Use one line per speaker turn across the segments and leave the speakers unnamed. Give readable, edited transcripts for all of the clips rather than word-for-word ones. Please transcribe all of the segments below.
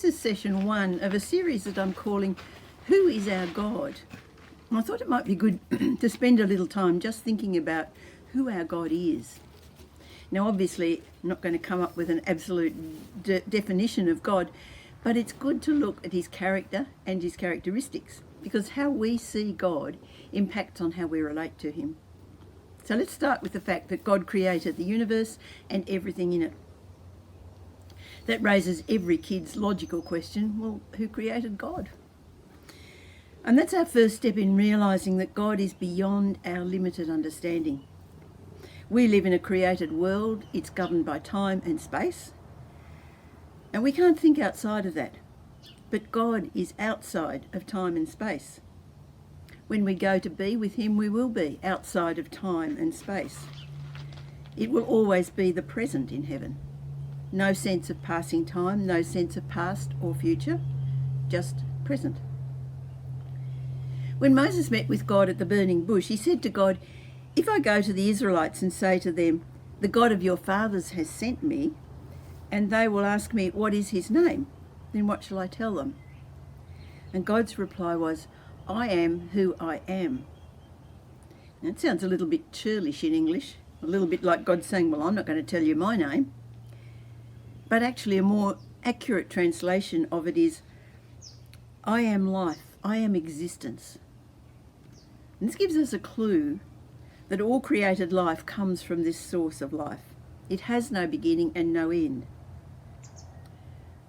This is session 1 of a series that I'm calling Who is Our God? And I thought it might be good to spend a little time just thinking about who our God is. Now, obviously, I'm not going to come up with an absolute definition of God, but it's good to look at his character and his characteristics, because how we see God impacts on how we relate to him. So let's start with the fact that God created the universe and everything in it. That raises every kid's logical question, well, who created God? And that's our first step in realising that God is beyond our limited understanding. We live in a created world, it's governed by time and space, and we can't think outside of that. But God is outside of time and space. When we go to be with him, we will be outside of time and space. It will always be the present in heaven. No sense of passing time, no sense of past or future, just present. When Moses met with God at the burning bush, he said to God, "If I go to the Israelites and say to them, 'The God of your fathers has sent me,' and they will ask me, 'What is his name?' then what shall I tell them?" And God's reply was, "I am who I am." Now, it sounds a little bit churlish in English, a little bit like God saying, "Well, I'm not going to tell you my name." But actually a more accurate translation of it is, "I am life, I am existence." And this gives us a clue that all created life comes from this source of life. It has no beginning and no end.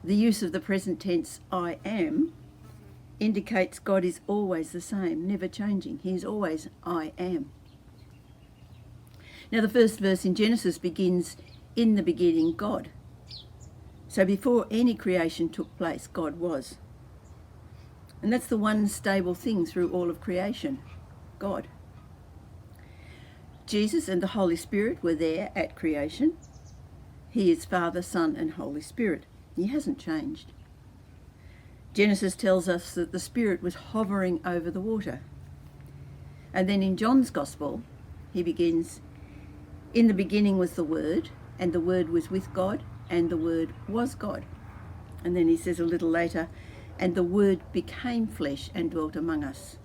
The use of the present tense, "I am," indicates God is always the same, never changing. He is always I am. Now the first verse in Genesis begins, "In the beginning, God." So before any creation took place, God was. And that's the one stable thing through all of creation, God. Jesus and the Holy Spirit were there at creation. He is Father, Son and Holy Spirit. He hasn't changed. Genesis tells us that the Spirit was hovering over the water. And then in John's Gospel, he begins, "In the beginning was the Word, and the Word was with God, and the Word was God." And then he says a little later, "And the Word became flesh and dwelt among us."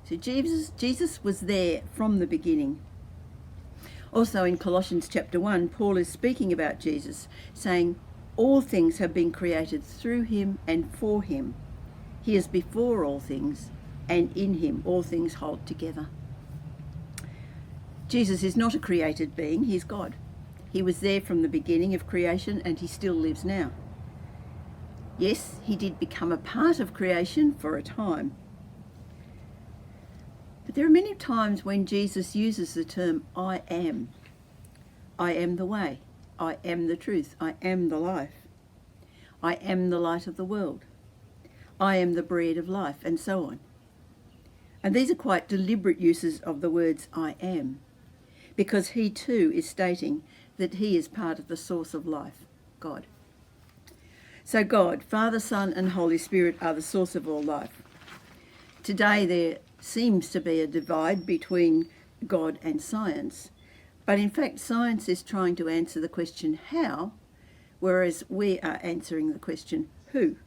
So Jesus was there from the beginning. Also in Colossians chapter 1, Paul is speaking about Jesus, saying, "All things have been created through him and for him. He is before all things, and in him all things hold together." Jesus is not a created being, he is God. He was there from the beginning of creation and he still lives now. Yes, he did become a part of creation for a time. But there are many times when Jesus uses the term I am. I am the way. I am the truth. I am the life. I am the light of the world. I am the bread of life, and so on. And these are quite deliberate uses of the words I am, because he too is stating that he is part of the source of life, God. So God, Father, Son and Holy Spirit are the source of all life. Today there seems to be a divide between God and science, but in fact science is trying to answer the question how, whereas we are answering the question who.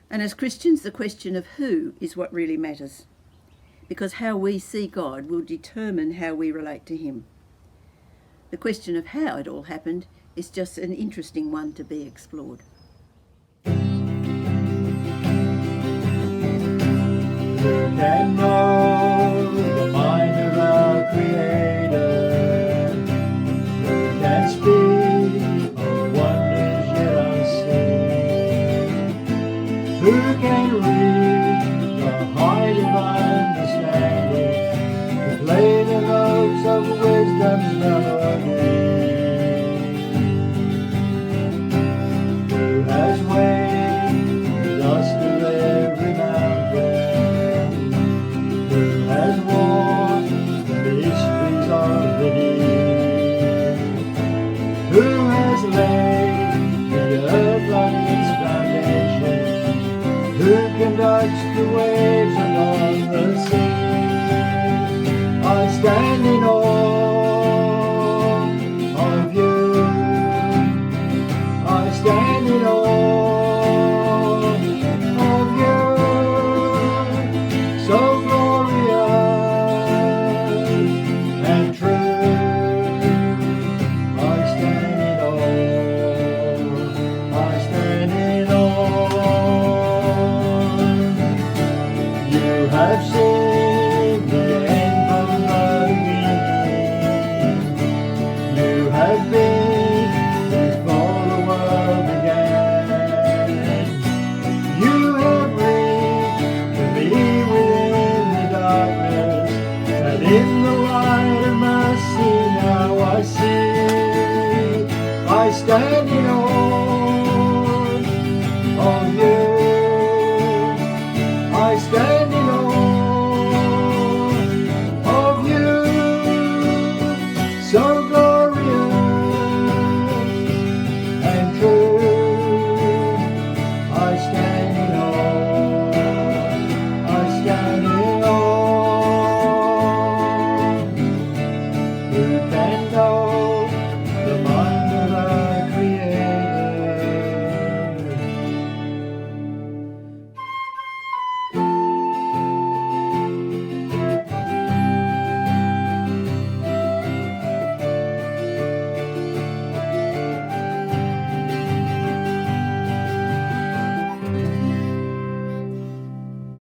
And as Christians, the question of who is what really matters, because how we see God will determine how we relate to him. The question of how it all happened is just an interesting one to be explored.
Who can know the mind of our Creator? Who can speak of wonders yet unseen? Who can read the height of understanding, to play the notes of wisdom's melody? Who has weighed the dust of every mountain? Who has worn the mysteries of the deep? Who has laid the earth on its foundation? Who conducts the waves along the sea? I stand